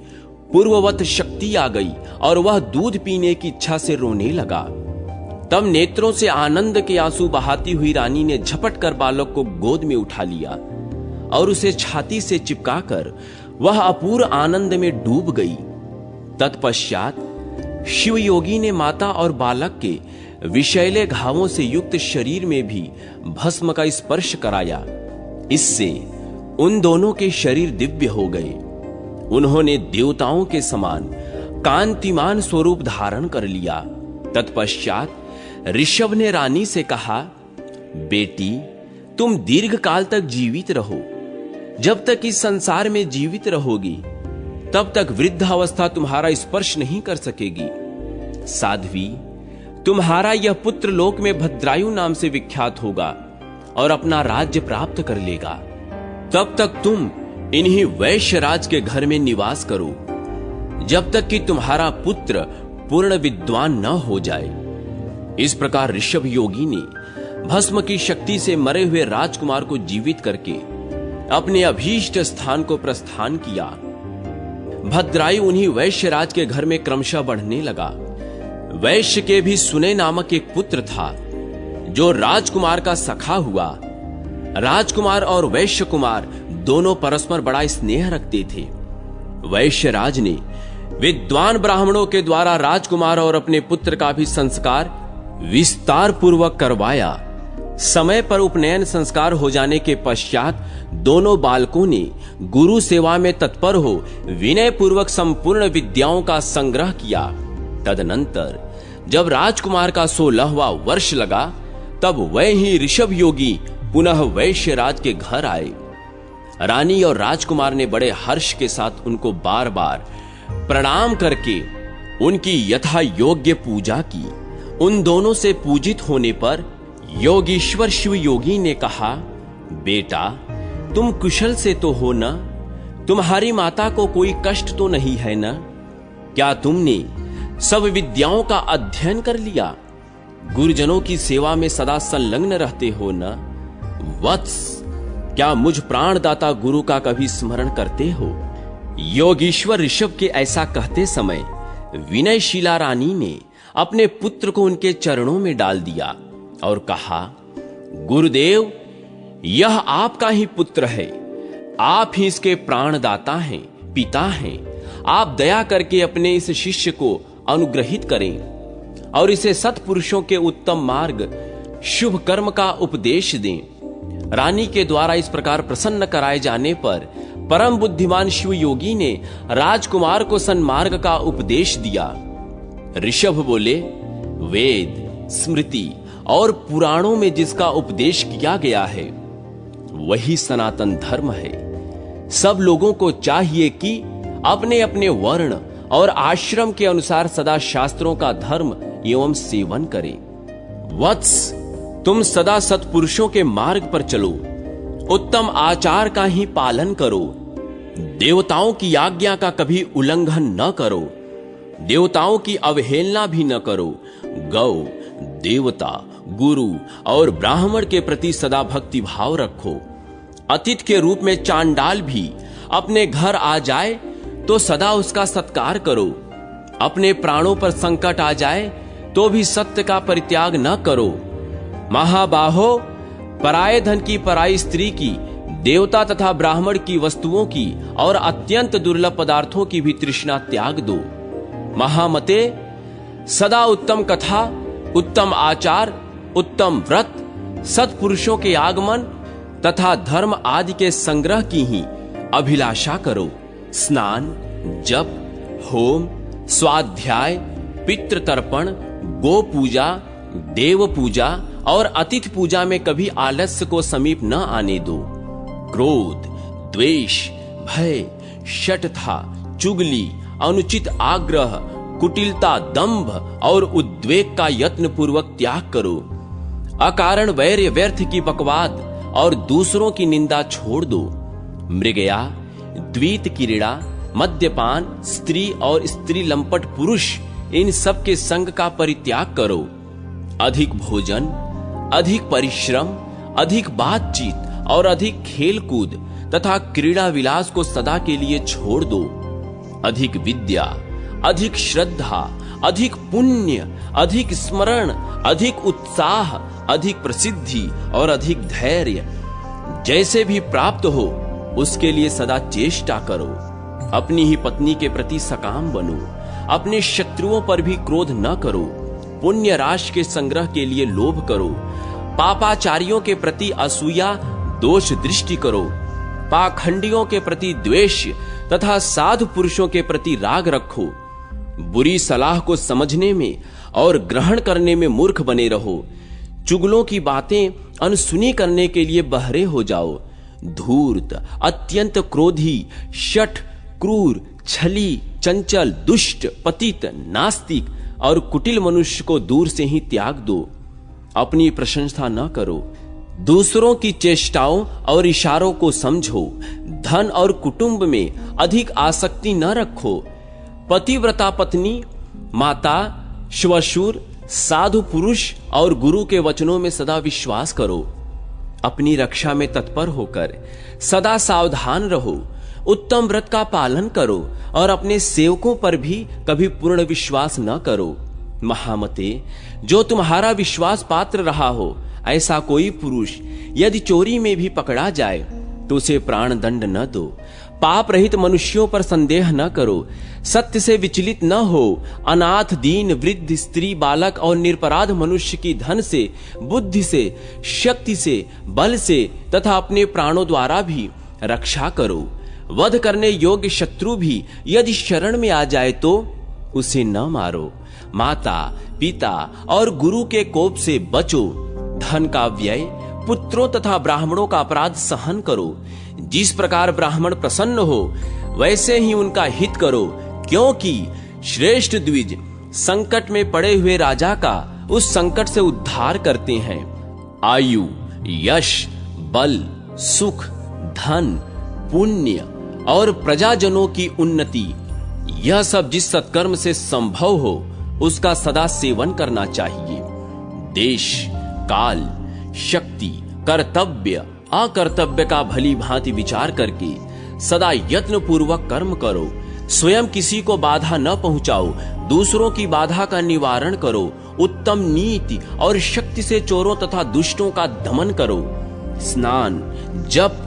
पूर्ववत शक्ति आ गई और वह दूध पीने की इच्छा से रोने लगा। तब नेत्रों से आनंद के आंसू बहाती हुई रानी ने झपट कर बालक को गोद में उठा लिया और उसे छाती से चिपकाकर वह अपूर्व आनंद में डूब गई। तत्पश्चात शिव योगी ने माता और बालक के विषैले घावों से युक्त शरीर में भी भस्म का स्पर्श कराया। इससे उन दोनों के शरीर दिव्य हो गए। उन्होंने देवताओं के समान कांतिमान स्वरूप धारण कर लिया। तत्पश्चात ऋषभ ने रानी से कहा, बेटी, तुम दीर्घ काल तक जीवित रहो। जब तक इस संसार में जीवित रहोगी, तब तक वृद्धावस्था तुम्हारा स्पर्श नहीं कर सकेगी। साध्वी, तुम्हारा यह पुत्र लोक में भद्रायु नाम से विख्यात होगा और अपना राज्य प्राप्त कर लेगा। तब तक तुम इन्हीं वैश्य राज के घर में निवास करो, जब तक कि तुम्हारा पुत्र पूर्ण विद्वान न हो जाए। इस प्रकार ऋषभ योगी ने भस्म की शक्ति से मरे हुए राजकुमार को जीवित करके अपने अभीष्ट स्थान को प्रस्थान किया। भद्रायु उन्हीं वैश्यराज के घर में क्रमशः बढ़ने लगा। वैश्य के भी सुनय नामक एक पुत्र था जो राजकुमार का सखा हुआ। राजकुमार और वैश्य कुमार दोनों परस्पर बड़ा स्नेह रखते थे। वैश्यराज ने विद्वान ब्राह्मणों के द्वारा राजकुमार और अपने पुत्र का भी संस्कार विस्तार पूर्वक करवाया। समय पर उपनयन संस्कार हो जाने के पश्चात दोनों बालकों ने गुरु सेवा में तत्पर हो विनय पूर्वक संपूर्ण विद्याओं का संग्रह किया। तदनंतर जब राजकुमार का 16वां वर्ष लगा तब वह ही ऋषभ योगी पुनः वैश्यराज के घर आए। रानी और राजकुमार ने बड़े हर्ष के साथ उनको बार बार प्रणाम करके उनकी यथा योग्य पूजा की। उन दोनों से पूजित होने पर योगीश्वर शिव योगी ने कहा, बेटा तुम कुशल से तो हो न? तुम्हारी माता को कोई कष्ट तो नहीं है न? क्या तुमने सब विद्याओं का अध्ययन कर लिया? गुरुजनों की सेवा में सदा संलग्न रहते हो न? वत्स, क्या मुझ प्राणदाता गुरु का कभी स्मरण करते हो? योगीश्वर ऋषभ के ऐसा कहते समय विनयशीला रानी ने अपने पुत्र को उनके चरणों में डाल दिया और कहा, गुरुदेव, यह आपका ही पुत्र है। आप ही इसके प्राणदाता हैं, पिता हैं। आप दया करके अपने इस शिष्य को अनुग्रहित करें और इसे सत्पुरुषों के उत्तम मार्ग, शुभ कर्म का उपदेश दें। रानी के द्वारा इस प्रकार प्रसन्न कराए जाने पर परम बुद्धिमान शिव योगी ने राजकुमार को सन्मार्ग का उपदेश दिया। ऋषभ बोले, वेद, स्मृति और पुराणों में जिसका उपदेश किया गया है वही सनातन धर्म है। सब लोगों को चाहिए कि अपने अपने वर्ण और आश्रम के अनुसार सदा शास्त्रों का धर्म एवं सेवन करें। वत्स, तुम सदा सत्पुरुषों के मार्ग पर चलो, उत्तम आचार का ही पालन करो, देवताओं की आज्ञा का कभी उल्लंघन न करो, देवताओं की अवहेलना भी न करो। गौ, देवता, गुरु और ब्राह्मण के प्रति सदा भक्ति भाव रखो। अतिथि के रूप में चांडाल भी अपने घर आ जाए तो सदा उसका सत्कार करो। अपने प्राणों पर संकट आ जाए तो भी सत्य का परित्याग न करो। महाबाहो, पराये धन की, पराई स्त्री की, देवता तथा ब्राह्मण की वस्तुओं की और अत्यंत दुर्लभ पदार्थों की भी तृष्णा त्याग दो। महामते, सदा उत्तम कथा, उत्तम आचार, उत्तम व्रत, सत्पुरुषों के आगमन तथा धर्म आदि के संग्रह की ही अभिलाषा करो। स्नान, जप, होम, स्वाध्याय, पितृतर्पण, गो पूजा, देव पूजा और अतिथि पूजा में कभी आलस्य को समीप न आने दो। क्रोध, द्वेष, भय, शठता, चुगली, अनुचित आग्रह, कुटिलता, दंभ और उद्वेग का यत्न पूर्वक त्याग करो। अकारण वैर्य, व्यर्थ की बकवाद और दूसरों की निंदा छोड़ दो। मृगया, द्वीत क्रीड़ा, मद्यपान, स्त्री और स्त्री लंपट पुरुष, इन सब के संग का परित्याग करो। अधिक भोजन, अधिक परिश्रम, अधिक बातचीत और अधिक खेल कूद तथा क्रीड़ा विलास को सदा के लिए छोड़ दो। अधिक विद्या, अधिक श्रद्धा, अधिक पुण्य, अधिक स्मरण, अधिक उत्साह, अधिक प्रसिद्धि और अधिक धैर्य जैसे भी प्राप्त हो उसके लिए सदा चेष्टा करो। अपनी ही पत्नी के प्रति सकाम बनो। अपने शत्रुओं पर भी क्रोध न करो। पुण्य राशि के संग्रह के लिए लोभ करो। पापाचारियों के प्रति असूया, दोष दृष्टि करो। पाखंडियों के प्रति द्वेष तथा साधु पुरुषों के प्रति राग रखो। बुरी सलाह को समझने में और ग्रहण करने में मूर्ख बने रहो। चुगलों की बातें अनसुनी करने के लिए बहरे हो जाओ। धूर्त, अत्यंत क्रोधी, शठ, क्रूर, छली, चंचल, दुष्ट, पतित, नास्तिक और कुटिल मनुष्य को दूर से ही त्याग दो। अपनी प्रशंसा न करो। दूसरों की चेष्टाओं और इशारों को समझो। धन और कुटुंब में अधिक आसक्ति न रखो। पतिव्रता पत्नी, माता, श्वशुर, साधु पुरुष और गुरु के वचनों में सदा विश्वास करो। अपनी रक्षा में तत्पर होकर सदा सावधान रहो। उत्तम व्रत का पालन करो और अपने सेवकों पर भी कभी पूर्ण विश्वास न करो। महामते, जो तुम्हारा विश्वास पात्र रहा हो, ऐसा कोई पुरुष यदि चोरी में भी पकड़ा जाए तो उसे प्राण दंड न दो। पाप रहित मनुष्यों पर संदेह न करो, सत्य से विचलित न हो। अनाथ, दीन, वृद्ध, स्त्री, बालक और निरपराध मनुष्य की धन से, बुद्धि से, शक्ति से, बल से तथा अपने प्राणों द्वारा भी रक्षा करो। वध करने योग्य शत्रु भी यदि शरण में आ जाए तो उसे न मारो। माता, पिता और गुरु के कोप से बचो। धन का व्यय, पुत्रों तथा ब्राह्मणों का अपराध सहन करो। जिस प्रकार ब्राह्मण प्रसन्न हो वैसे ही उनका हित करो, क्योंकि श्रेष्ठ द्विज संकट में पड़े हुए राजा का उस संकट से उद्धार करते हैं। आयु, यश, बल, सुख, धन, पुण्य और प्रजाजनों की उन्नति, यह सब जिस सत्कर्म से संभव हो उसका सदा सेवन करना चाहिए। देश, काल, शक्ति, कर्तव्य, अकर्तव्य का भली भांति विचार करके सदा यत्न पूर्वक कर्म करो। स्वयं किसी को बाधा न पहुंचाओ, दूसरों की बाधा का निवारण करो। उत्तम नीति और शक्ति से चोरों तथा दुष्टों का दमन करो। स्नान, जप,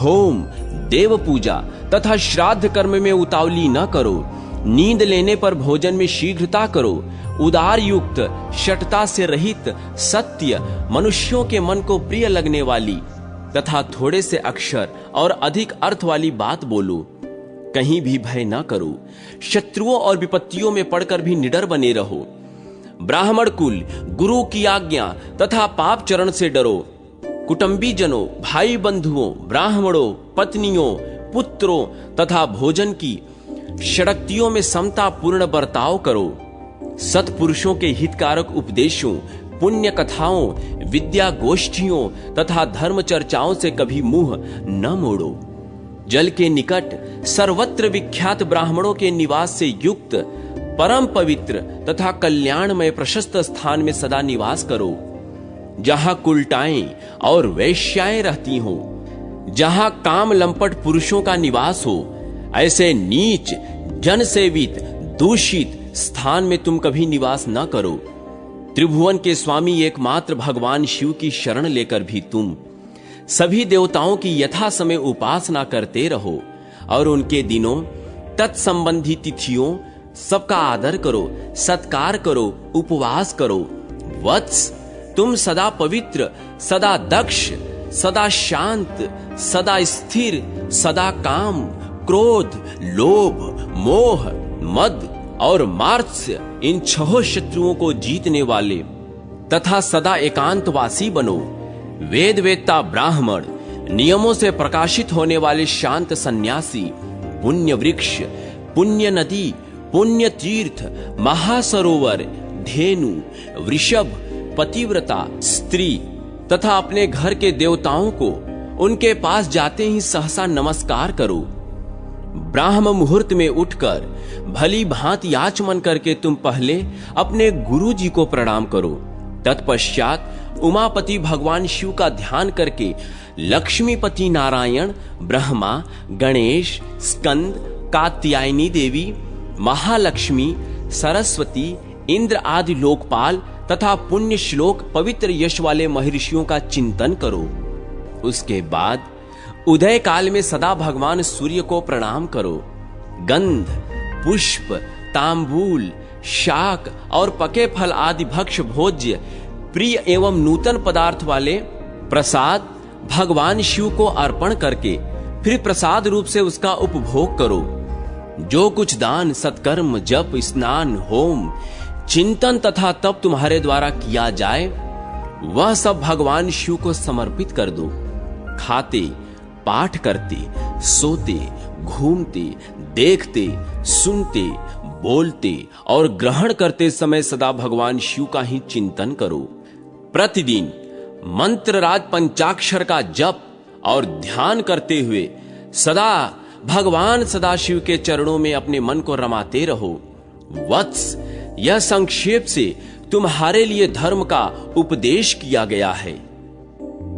होम, देव पूजा तथा श्राद्ध कर्म में उतावली न करो। नींद लेने पर भोजन में शीघ्रता करो। उदार युक्त, शटता से रहित, सत्य, मनुष्यों के मन को प्रिय लगने वाली तथा थोड़े से अक्षर और अधिक अर्थ वाली बात बोलो। कहीं भी भय न करो। शत्रुओं और विपत्तियों में पड़कर भी निडर बने रहो। ब्राह्मण कुल, गुरु की आज्ञा तथा पाप चरण से डरो। कुटुंबी जनों, भाई बंधुओं, ब्राह्मणों, पत्नियों, पुत्रों तथा भोजन की षडक्तियों में समता पूर्ण बर्ताव करो। सत्पुरुषों के हितकारक उपदेशों, पुण्य कथाओं, विद्या गोष्ठियों तथा धर्म चर्चाओं से कभी मुंह न मोड़ो। जल के निकट सर्वत्र विख्यात ब्राह्मणों के निवास से युक्त परम पवित्र तथा कल्याणमय प्रशस्त स्थान में सदा निवास करो। जहां कुलटाएं और वैश्याएं रहती हो, जहां काम लंपट पुरुषों का निवास हो, ऐसे नीच, जनसेवित, दूषित स्थान में तुम कभी निवास न करो। त्रिभुवन के स्वामी एकमात्र भगवान शिव की शरण लेकर भी तुम सभी देवताओं की यथा समय उपासना करते रहो और उनके दिनों, तत्संबंधी तिथियों सबका आदर करो, सत्कार करो, उपवास करो। वत्स, तुम सदा पवित्र, सदा दक्ष, सदा शांत, सदा स्थिर, सदा काम, क्रोध, लोभ, मोह, मद और मात्सर्य, इन 6 शत्रुओं को जीतने वाले तथा सदा एकांतवासी बनो। वेद वेत्ता ब्राह्मण, नियमों से प्रकाशित होने वाले शांत सन्यासी, पुण्य वृक्ष, पुण्य नदी, पुण्य तीर्थ, महासरोवर, धेनु, वृषभ, पतिव्रता स्त्री तथा अपने घर के देवताओं को उनके पास जाते ही सहसा नमस्कार करो। ब्राह्म मुहूर्त में उठकर भली भांति आचमन करके तुम पहले अपने गुरु जी को प्रणाम करो। तत्पश्चात उमापति भगवान शिव का ध्यान करके लक्ष्मीपति नारायण, ब्रह्मा, गणेश, स्कंद, कात्यायनी देवी, महालक्ष्मी, सरस्वती, इंद्र आदि लोकपाल तथा पुण्य श्लोक पवित्र यश वाले महर्षियों का चिंतन करो। उसके बाद उदय काल में सदा भगवान सूर्य को प्रणाम करो। गंध, पुष्प, तांबूल, शाक और पके फल आदि भक्ष्य भोज्य प्रिय एवं नूतन पदार्थ वाले प्रसाद भगवान शिव को अर्पण करके फिर प्रसाद रूप से उसका उपभोग करो। जो कुछ दान, सत्कर्म, जप, स्नान, होम, चिंतन तथा तप तुम्हारे द्वारा किया जाए वह सब भगवान शिव को समर्पित कर दो। खाते, पाठ करते, सोते, घूमते, देखते, सुनते, बोलते और ग्रहण करते समय सदा भगवान शिव का ही चिंतन करो। प्रतिदिन मंत्र राज पंचाक्षर का जप और ध्यान करते हुए सदा भगवान सदाशिव के चरणों में अपने मन को रमाते रहो। वत्स, यह संक्षेप से तुम्हारे लिए धर्म का उपदेश किया गया है।